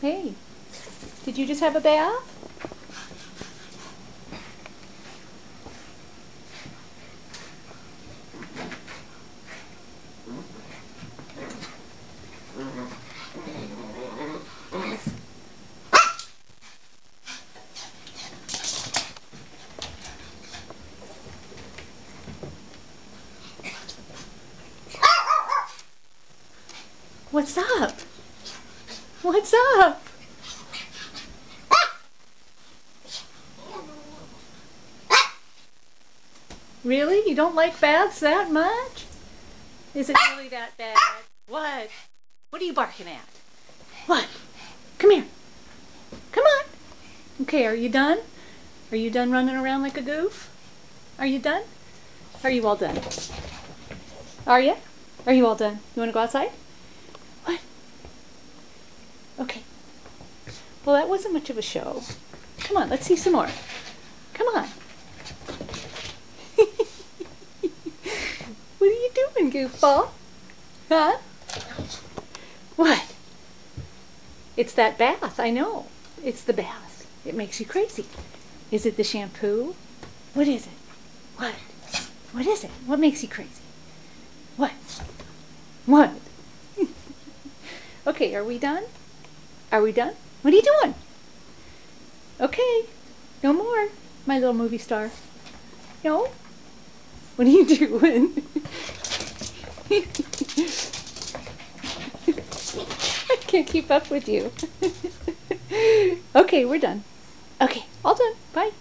Hey, did you just have a bath? What's up? What's up? Really? You don't like baths that much? Is it really that bad? What? What are you barking at? What? Come here. Come on. Okay, are you done? Are you done running around like a goof? Are you done? Are you all done? Are you? Are you all done? You want to go outside? What? Okay. Well, that wasn't much of a show. Come on, let's see some more. Come on. What are you doing, goofball? Huh? What? It's that bath, I know. It's the bath. It makes you crazy. Is it the shampoo? What is it? What? What is it? What makes you crazy? What? What? Okay, are we done? Are we done? What are you doing? Okay, no more, my little movie star. No? What are you doing? I can't keep up with you. Okay, we're done. Okay, all done. Bye.